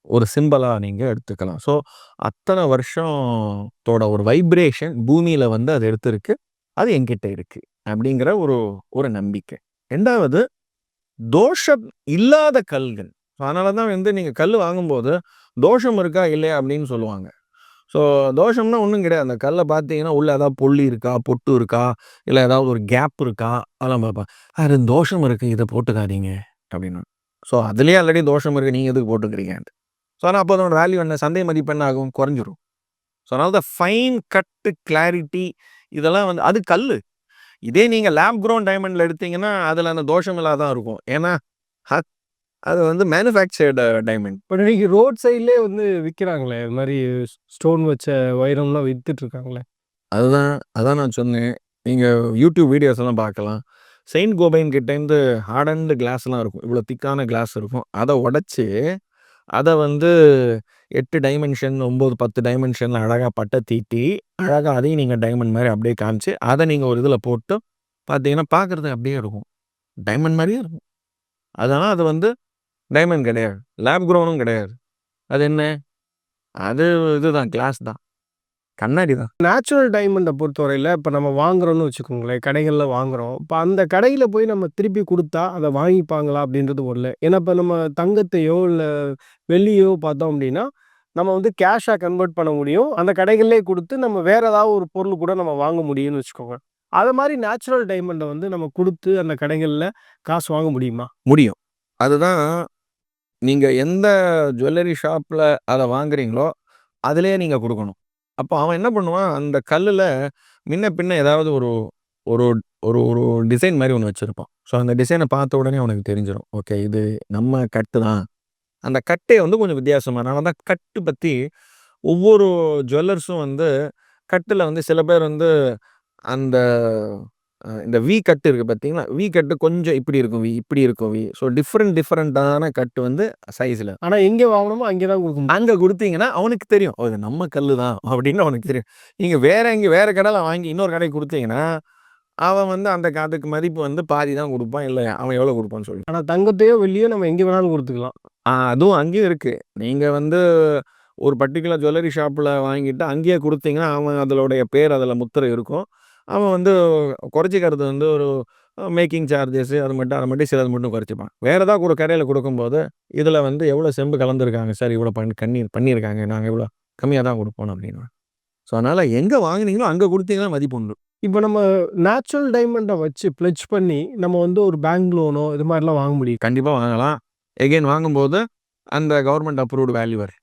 ஒரு சிம்பலா நீங்க எடுத்துக்கலாம். ஸோ, அத்தன வருஷத்தோட ஒரு வைப்ரேஷன் பூமியில வந்து அது எடுத்திருக்கு. அது என்கிட்ட இருக்கு. அப்படிங்கிற ஒரு ஒரு நம்பிக்கை. 2வது தோஷம் இல்லாத கல்கள். அதனால தான் வந்து நீங்க கல்லு வாங்கும்போது, தோஷம் இருக்கா? இல்லையா? அப்படின்னு சொல்லுவாங்க. ஸோ தோஷம்னா ஒண்ணும் கிடையாது. அந்த கல்ல பார்த்தீங்கன்னா, உள்ள ஏதாவது புள்ளி இருக்கா? பொட்டு இருக்கா? இல்ல ஏதாவது ஒரு கேப் இருக்கா? அதெல்லாம் பார்ப்பாங்க. "அது தோஷம் இருக்கு. இத போட்டுக்காதீங்க" அப்படின்னு. ஸோ அதிலேயே ஆல்ரெடி தோஷம் இருக்கு. நீங்க எதுக்கு போட்டுக்கிறீங்கன்ட்டு. ஸோ ஆனா அப்போ அதோட வேல்யூ என்ன? சந்தை மதிப்பு என்ன ஆகும்? குறைஞ்சிரும். ஸோ அதனால தான் ஃபைன் கட், கிளாரிட்டி இதெல்லாம் வந்து அது கல்லு. இதே நீங்க லேப் க்ரோன் டைமண்ட்ல எடுத்தீங்கன்னா, அதுல அந்த தோஷம் இல்லாததான் இருக்கும். ஏன்னா, அத் அது வந்து மேனுஃபேக்சர்டு டைமண்ட். பட் இன்னைக்கு ரோட் சைட்லயே வந்து விக்கிறாங்களே! இது மாரி ஸ்டோன் வச்ச வைரம்லாம் வித்துட்டு இருக்காங்களே! அதுதான் அதான் நான் சொன்னேன். நீங்க YouTube வீடியோஸ் எல்லாம் பார்க்கலாம். செயின்ட் கோபைன் கிட்டேருந்து ஹார்டன்டு கிளாஸ்லாம் இருக்கும். இவ்வளோ திக்கான கிளாஸ் இருக்கும். அத உடைச்சு, அத வந்து 8 டைமென்ஷன், 9, 10 டைமென்ஷன்ல அழகா பட்ட தீட்டி, அழகா அதையும் நீங்க டைமண்ட் மாரி அப்படியே காமிச்சு, அத நீங்க ஒரு இதுல போட்டு பார்த்தீங்கன்னா, பார்க்கறதுக்கு அப்படியே இருக்கும். டைமண்ட் மாரியே இருக்கும். அதனால அது வந்து டைமண்ட் கிடையாது. லேப் க்ரௌனும் கிடையாது. அது என்ன? அது இதுதான் கிளாஸ் தான். கண்ணாடி தான். நேச்சுரல் டைமண்ட பொறுத்தவரையில, இப்ப நம்ம வாங்குறோம்னு வச்சுக்கோங்களேன், கடைகள்ல வாங்குறோம். இப்ப அந்த கடையில போய் நம்ம திருப்பி குடுத்தா, அத வாங்கிப்பாங்களா? அப்படின்றது ஒண்ணு. ஏன்னா, இப்ப நம்ம தங்கத்தையோ, இல்ல வெள்ளியோ பார்த்தோம் அப்படின்னா, நம்ம வந்து கேஷா கன்வெர்ட் பண்ண முடியும். அந்த கடைகள்லயே குடுத்து, நம்ம வேற ஏதாவது ஒரு பொருள் கூட நம்ம வாங்க முடியும்னு வச்சுக்கோங்க. அது மாரி நேச்சுரல் டைமண்ட வந்து நம்ம குடுத்து, அந்த கடைகள்ல காசு வாங்க முடியுமா? முடியும். அதுதான் நீங்க எந்த ஜுவல்லரி ஷாப்ல அத வாங்குறீங்களோ, அதிலேயே நீங்க குடுக்கணும். அப்போ அவன் என்ன பண்ணுவான், அந்த கல்லுல முன்ன பின்ன ஏதாவது ஒரு ஒரு ஒரு ஒரு டிசைன் மாரி ஒண்ணு வச்சிருப்பான். ஸோ அந்த டிசைன பார்த்த உடனே அவனுக்கு தெரிஞ்சிரும். ஓகே இது நம்ம கட்டு தான். அந்த கட்டே வந்து கொஞ்சம் வித்தியாசமா அதனால தான் கட்டு பத்தி ஒவ்வொரு ஜுவல்லர்ஸும் வந்து கட்டுல வந்து சில பேர் வந்து அந்த இந்த வி கட்டு இருக்கு பார்த்தீங்களா? வி கட்டு கொஞ்சம் இப்படி இருக்கும் வி, இப்படி இருக்கும் வி. ஸோ டிஃபரெண்டான கட்டு வந்து சைஸ்ல. ஆனா எங்க வாங்கணுமோ அங்கே தான் குடுக்க முடியும். அங்க குடுத்தீங்கன்னா அவனுக்கு தெரியும். ஓ! இது நம்ம கல்லு தான் அப்படின்னு அவனுக்கு தெரியும். நீங்க வேற கடையில வாங்கி இன்னொரு கடைக்கு குடுத்தீங்கன்னா, அவன் வந்து அந்த அதுக்கு மதிப்பு வந்து பாதி தான் குடுப்பான். இல்ல அவன் எவ்வளோ குடுப்பான்னு சொல்லு. ஆனா தங்கத்தையோ, வெள்ளியோ நம்ம எங்க வேணாலும் குடுத்துக்கலாம். அதுவும் அங்கேயும் இருக்கு. நீங்க வந்து ஒரு பர்ட்டிகுலர் ஜுவல்லரி ஷாப்ல வாங்கிட்டு அங்கேயே குடுத்தீங்கன்னா, அவன் அதனுடைய பேர் அதுல முத்திரை இருக்கும். அவன் வந்து குறைச்சுக்கிறது வந்து ஒரு மேக்கிங் சார்ஜஸ் அது மட்டும் சிலது மட்டும் குறைச்சுப்பான். வேற ஏதாவது ஒரு கடையில குடுக்கும்போது, இதுல வந்து எவ்வளோ செம்பு கலந்துருக்காங்க சார், இவ்வளோ பண்ணியிருக்காங்க. நாங்க இவ்வளோ கம்மியா தான் குடுப்போம் அப்படின்னுவான். ஸோ அதனால எங்க வாங்குனீங்களோ அங்க குடுத்தீங்கன்னா மதிப்பு உண்டு. இப்ப நம்ம நேச்சுரல் டைமண்ட வச்சு பிளெட்ஜ் பண்ணி நம்ம வந்து ஒரு பேங்க் லோனோ இது மாரிலாம் வாங்க முடியும். கண்டிப்பா வாங்கலாம். எகைன் வாங்கும்போது அந்த government approved valuer.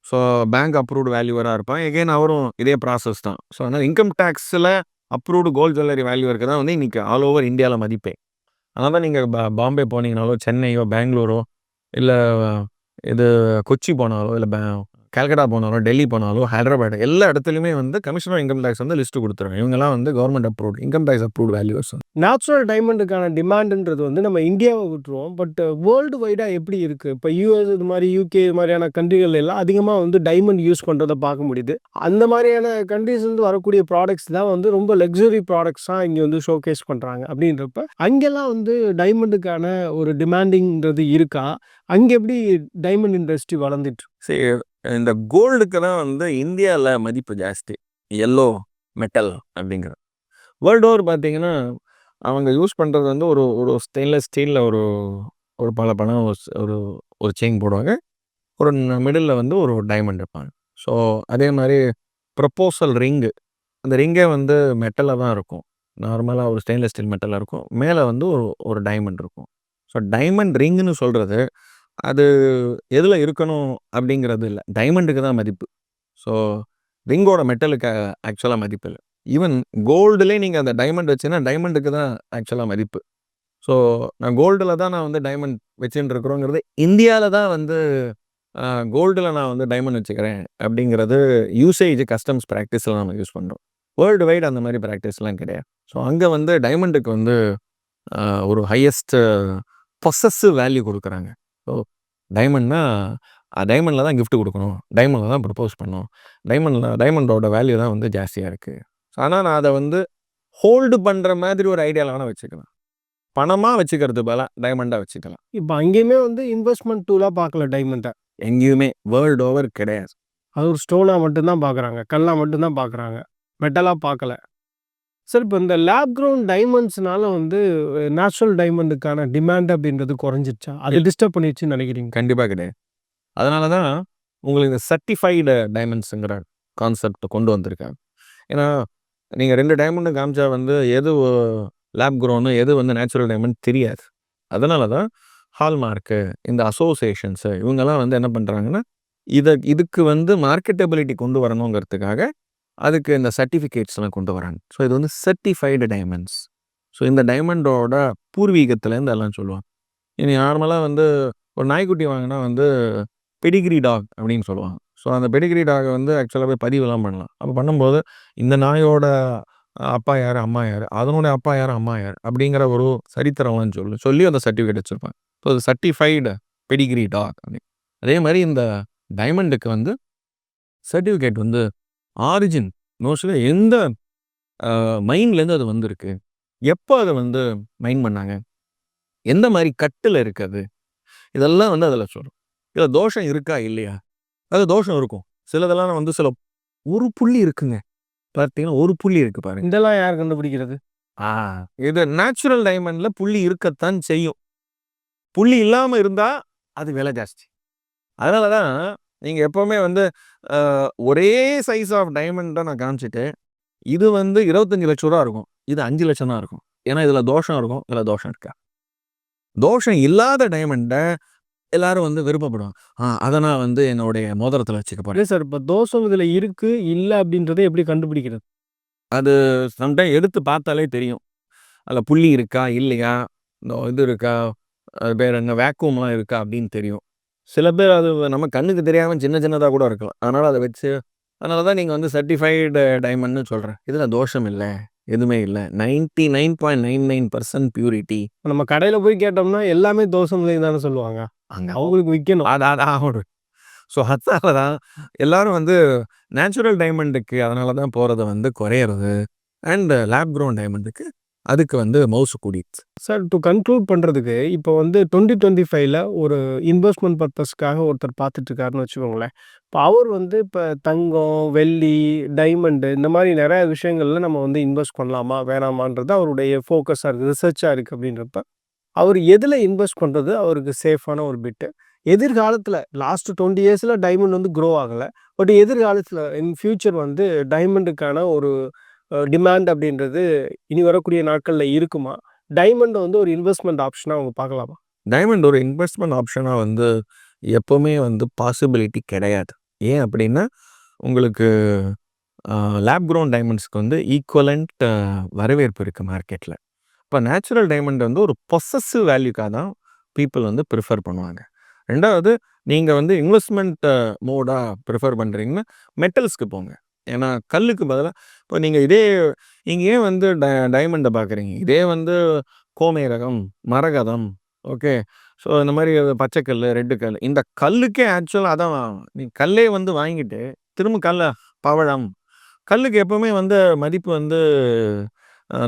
So bank approved வேல்யூவரா இருப்பான். எகைன் அவரும் இதே ப்ராசஸ் தான். ஸோ அதனால இன்கம் டாக்ஸ்ல அப்ரூவ்டு கோல்ட் ஜுவல்லரி வேல்யூவருக்கு தான் வந்து இன்னைக்கு ஆல் ஓவர் இந்தியால மதிப்பே. அதனால தான் நீங்க பாம்பே போனீங்கனாலோ, சென்னையோ, பெங்களூரோ இல்ல இது கொச்சி போனாலோ, இல்ல கல்கட்டா போனாலோ, டெல்லி போனாலோ, ஹைதராபாத் எல்லா இடத்துலயுமே வந்து கமிஷனர் ஆஃப் இன்கம் டாக்ஸ் வந்து லிஸ்ட் குடுத்துருவாங்க. இவங்கலாம் வந்து government approved income tax approved valuers. Natural டைமண்டுக்கான டிமாண்ட்ன்றது வந்து நம்ம இந்தியாவ விட்டுருவோம். பட் வேர்ல்டு வைடா எப்படி இருக்கு? இப்ப யுஎஸ் இது மாரி, யுகே இது மாரியான கண்ட்ரிகள் எல்லாம் அதிகமா வந்து டைமண்ட் யூஸ் பண்றத பார்க்க முடியுது. அந்த மாரியான கண்ட்ரீஸ்லருந்து வரக்கூடிய ப்ராடக்ட்ஸ் தான் வந்து ரொம்ப லக்ஸரி ப்ராடக்ட்ஸா இங்க வந்து ஷோகேஸ் பண்றாங்க. அப்படின்றப்ப அங்கெல்லாம் வந்து டைமண்டுக்கான ஒரு டிமாண்டிங்ன்றது இருக்கா? அங்க எப்படி டைமண்ட் இண்டஸ்ட்ரி வளர்ந்துட்டு இருக்கு? சரி, இந்த கோல்டுக்கு தான் வந்து இந்தியால மதிப்பு ஜாஸ்தி. எல்லோ மெட்டல் அப்படிங்கிறது. வேர்ல்ட் ஓவர் பார்த்தீங்கன்னா, அவங்க யூஸ் பண்றது வந்து ஒரு ஒரு ஸ்டெயின்லெஸ் ஸ்டீல்ல ஒரு ஒரு பளபளன்னு ஒரு ஒரு செயின் போடுவாங்க. ஒரு மிடில்ல வந்து ஒரு டைமண்ட் வைப்பாங்க. ஸோ அதே மாரி ப்ரொபோசல் ரிங்கு. அந்த ரிங்கே வந்து மெட்டல்ல தான் இருக்கும். நார்மலா ஒரு ஸ்டெயின்லெஸ் ஸ்டீல் மெட்டல்ல இருக்கும். மேல வந்து ஒரு ஒரு டைமண்ட் இருக்கும். ஸோ டைமண்ட் ரிங்குன்னு சொல்றது, அது எதுல இருக்கணும் அப்படிங்கிறது இல்ல. டைமண்டுக்கு தான் மதிப்பு. ஸோ ரிங்கோட மெட்டலுக்கு ஆக்சுவலா மதிப்பு இல்ல. ஈவன் கோல்டுலயே நீங்க அந்த டைமண்ட் வச்சீங்கன்னா, டைமண்டுக்கு தான் ஆக்சுவலா மதிப்பு. ஸோ நான் கோல்டுல தான் நான் வந்து டைமண்ட் வச்சுட்டு இருக்கிறோங்கிறது, இந்தியால தான் வந்து கோல்டுல நான் வந்து டைமண்ட் வச்சுக்கிறேன் அப்படிங்கிறது யூசேஜ் கஸ்டம்ஸ் பிராக்டிஸ்ல நம்ம யூஸ் பண்றோம். வேர்ல்டு வைட் அந்த மாரி பிராக்டிஸ்லாம் கிடையாது. ஸோ அங்க வந்து டைமண்டுக்கு வந்து ஒரு ஹையஸ்ட் பொசெசிவ் வேல்யூ குடுக்குறாங்க. ஸோ டைமண்ட்னா டைமண்ட்ல தான் கிஃப்ட் குடுக்கணும். டைமண்ட்ல தான் ப்ரொபோஸ் பண்ணணும். டைமண்டோட வேல்யூ தான் வந்து ஜாஸ்தியா இருக்கு. ஸோ ஆனா நான் அத வந்து ஹோல்டு பண்ற மாதிரி ஒரு ஐடியால வேணா வச்சுக்கலாம். பணமா வச்சுக்கிறதுக்கு பதிலா டைமண்டா வச்சுக்கலாம். இப்ப அங்கேயுமே வந்து இன்வெஸ்ட்மென்ட் டூலா பார்க்கல டைமண்ட. எங்கேயுமே வேர்ல்ட் ஓவர் கிடையாது. அது ஒரு ஸ்டோனா மட்டும் தான் பார்க்குறாங்க. கல்லா மட்டும் தான் பார்க்குறாங்க. மெட்டலா பார்க்கல. சார் இப்ப இந்த லேப் க்ரவுன் டைமண்ட்ஸ்னால வந்து நேச்சுரல் டைமண்டுக்கான டிமாண்ட் அப்படின்றது குறைஞ்சிருச்சா? அது டிஸ்டர்ப் பண்ணிருச்சுன்னு நினைக்கிறீங்க? கண்டிப்பா கிடையாது. அதனால தான் உங்களுக்கு இந்த சர்டிஃபைடு டைமண்ட்ஸ்ங்கிற கான்செப்ட்ட கொண்டு வந்திருக்காங்க. ஏன்னா, நீங்க 2 டைமண்டும் காமிச்சா வந்து எது லேப் க்ரோன்னு, எது வந்து நேச்சுரல் டைமண்ட் தெரியாது. அதனால தான் ஹால்மார்க்கு, இந்த அசோசியேஷன்ஸு இவங்கலாம் வந்து என்ன பண்றாங்கன்னா, இதுக்கு வந்து மார்க்கெட்டபிலிட்டி கொண்டு வரணுங்கிறதுக்காக, அதுக்கு இந்த சர்டிஃபிகேட்ஸ்லாம் கொண்டு வராங்க. ஸோ இது வந்து சர்டிஃபைடு டைமண்ட்ஸ். ஸோ இந்த டைமண்டோட பூர்வீகத்திலேருந்து எல்லாம் சொல்லுவாங்க. இனி நார்மலா வந்து ஒரு நாய்க்குட்டி வாங்குனா வந்து பெடிகிரி டாக் அப்படின்னு சொல்லுவாங்க. ஸோ அந்த பெடிகிரி டாக வந்து ஆக்சுவலா போய் பதிவுலாம் பண்ணலாம். அப்ப பண்ணும்போது இந்த நாயோட அப்பா யாரு? அம்மா யாரு? அதனுடைய அப்பா யாரு? அம்மா யாரு? அப்படிங்கிற ஒரு சரித்திரம்லாம் சொல்லி அந்த சர்டிஃபிகேட் வச்சிருப்பாங்க. ஸோ அது சர்டிஃபைடு பெடிகிரி டாக் அப்படி. அதே மாரி இந்த டைமண்டுக்கு வந்து சர்டிஃபிகேட் வந்து ஆரிஜின் மோஸ்ட்லி எந்த மைன்லேருந்து அது வந்திருக்கு? எப்போ அத வந்து மைன் பண்ணாங்க? எந்த மாரி கட்டுல இருக்கு அது? இதெல்லாம் வந்து அதில சொல்லும். இதுல தோஷம் இருக்கா? இல்லையா? அது தோஷம் இருக்கும். சிலதெல்லாம் வந்து ஒரு புள்ளி இருக்குங்க. பார்த்தீங்கன்னா, ஒரு புள்ளி இருக்கு பாருங்க. இதெல்லாம் யார் கண்டுபிடிக்கிறது? ஆ இது நேச்சுரல் டைமண்ட்ல புள்ளி இருக்கத்தான் செய்யும். புள்ளி இல்லாம இருந்தா, அது விலை ஜாஸ்தி. அதனால தான் நீங்க எப்பவுமே வந்து ஒரே சைஸ் ஆஃப் டைமண்ட நான் காமிச்சுட்டு, இது வந்து ரூ. 25,00,000 இருக்கும். இது 5,00,000 தான் இருக்கும். ஏன்னா, இதுல தோஷம் இருக்கும். இதுல தோஷம் இருக்காது. தோஷம் இல்லாத டைமண்ட எல்லாரும் வந்து விருப்பப்படுவாங்க. அத நான் வந்து என்னுடைய மோதிரத்துல வச்சுக்க போறேன். இல்ல சார், இப்ப தோஷம் இதுல இருக்கு, இல்ல அப்படின்றத எப்படி கண்டுபிடிக்கிறது? அது சம்டைம் எடுத்து பார்த்தாலே தெரியும். அதுல புள்ளி இருக்கா? இல்லையா? இந்த இது இருக்கா? அது பேர் என்ன? வேக்யூம்லாம் இருக்கா? அப்படின்னு தெரியும். சில பேர் அது நம்ம கண்ணுக்கு தெரியாம சின்ன சின்னதா கூட இருக்கலாம். அதனால அத வச்சு அதனால தான் நீங்க வந்து சர்டிஃபைடு டைமண்ட்ன்னு சொல்றேன். இதுல தோஷம் இல்ல. எதுவுமே இல்ல. 99.99% பியூரிட்டி. நம்ம கடையில போய் கேட்டோம்னா எல்லாமே தோஷம் இல்லைன்னு தானே சொல்லுவாங்க. அங்க அவங்களுக்கு விக்கணும். அது அது ஆகணும். ஸோ அதனால தான் எல்லாரும் வந்து நேச்சுரல் டைமண்டுக்கு அதனால தான் போறத வந்து குறையிறது. அண்ட் லேப் க்ரோன் டைமண்டுக்கு அதுக்கு வந்து மவுசு கூடிருச்சு. சார், டு கன்க்ளூட் பண்றதுக்கு, இப்போ வந்து 2025ல ஒரு இன்வெஸ்ட்மென்ட் பர்ப்பஸ்க்காக ஒருத்தர் பார்த்துட்டு இருக்காருன்னு வச்சுக்கோங்களேன். இப்ப அவர் வந்து இப்ப தங்கம், வெள்ளி, டைமண்டு இந்த மாரி நெறைய விஷயங்கள்ல நம்ம வந்து இன்வெஸ்ட் பண்ணலாமா? வேணாமான்றது அவருடைய ஃபோக்கஸா இருக்கு. ரிசர்ச்சா இருக்கு அப்படின்றப்ப, அவர் எதுல இன்வெஸ்ட் பண்றது அவருக்கு சேஃபான ஒரு பெட்டு? எதிர்காலத்துல லாஸ்ட் 20 இயர்ஸ்ல டைமண்ட் வந்து குரோ ஆகல. பட் எதிர்காலத்துல இன் ஃபியூச்சர் வந்து டைமண்டுக்கான ஒரு டிமாண்ட் அப்படின்றது இனி வரக்கூடிய நாட்கள்ல இருக்குமா? டைமண்ட் வந்து ஒரு இன்வெஸ்ட்மென்ட் ஆப்ஷனா அவங்க பார்க்கலாமா? டைமண்ட் ஒரு இன்வெஸ்ட்மென்ட் ஆப்ஷனா வந்து எப்பவுமே வந்து பாசிபிலிட்டி கிடையாது. ஏன் அப்படின்னா, உங்களுக்கு லேப் க்ரோன் டைமண்ட்ஸ்க்கு வந்து ஈக்குவலன்ட் வரவேற்பு இருக்கு மார்க்கெட்ல. இப்ப நேச்சுரல் டைமண்ட் வந்து ஒரு பொசெசிவ் வேல்யூக்காக தான் பீப்பிள் வந்து ப்ரிஃபர் பண்ணுவாங்க. 2வது நீங்க வந்து இன்வெஸ்ட்மென்ட் மோடா ப்ரிஃபர் பண்றீங்கன்னா, மெட்டல்ஸ்க்கு போங்க. ஏன்னா கல்லுக்கு பதிலா இப்போ நீங்க ஏன் வந்து டைமண்ட பார்க்குறீங்க? இதே வந்து கோமேதகம், மரகதம், ஓகே. ஸோ இந்த மாரி பச்சை கல்லு, ரெட்டு கல்லு. இந்த கல்லுக்கே ஆக்சுவலா அதான் நீங்க கல்லே வந்து வாங்கிட்டு, திரும்ப பவழம். கல்லுக்கு எப்பவுமே வந்து மதிப்பு வந்து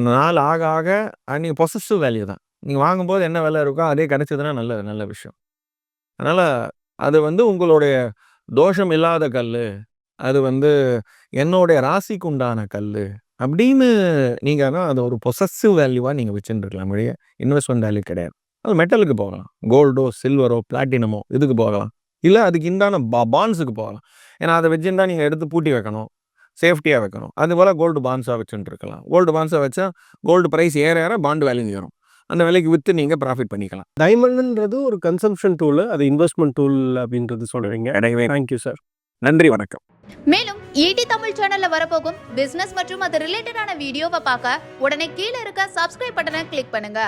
நாள் ஆக ஆக நீங்க பொசெசிவ் வேல்யூ தான். நீங்க வாங்கும்போது என்ன விலை இருக்கோ அதே கிடைச்சதுன்னா நல்ல நல்ல விஷயம். அதனால அது வந்து உங்களுடைய தோஷம் இல்லாத கல்லு. அது வந்து என்னுடைய ராசிக்கு உண்டான கல்லு. அப்படின்னு நீங்க ஆனா அத ஒரு பொசெசிவ் வேல்யூவா நீங்க வச்சுருந்துருக்கலாம் ஒழிய, இன்வெஸ்ட்மென்ட் வேல்யூ கிடையாது. அது மெட்டலுக்கு போகலாம். கோல்டோ, சில்வரோ, பிளாட்டினமோ இதுக்கு போகலாம். இல்ல அதுக்கு உண்டான பாண்ட்ஸுக்கு போகலாம். ஏன்னா அத வச்சிருந்தா நீங்க எடுத்து பூட்டி வைக்கணும். சேஃப்டியா வைக்கணும். அதுபோல கோல்டு பாண்ட்ஸா வச்சுட்டு இருக்கலாம். கோல்டு பாண்ட்ஸா வச்சா கோல்டு பிரைஸ் ஏற ஏற பாண்ட் வேல்யூ ஏறும். அந்த விலைக்கு வித்து நீங்க ப்ராஃபிட் பண்ணிக்கலாம். டைமண்ட்ன்றது ஒரு கன்சம்ப்ஷன் டூல். அது இன்வெஸ்ட்மென்ட் டூல் அப்படின்றது சொல்றீங்க. கிடையவே தேங்க் யூ சார். நன்றி, வணக்கம். மேலும் ஈடி தமிழ் சேனல்ல வரப்போகும் பிசினஸ் மற்றும் அது ரிலேட்டடான வீடியோவை பார்க்க உடனே கீழே இருக்க சப்ஸ்கிரைப் பட்டனை கிளிக் பண்ணுங்க.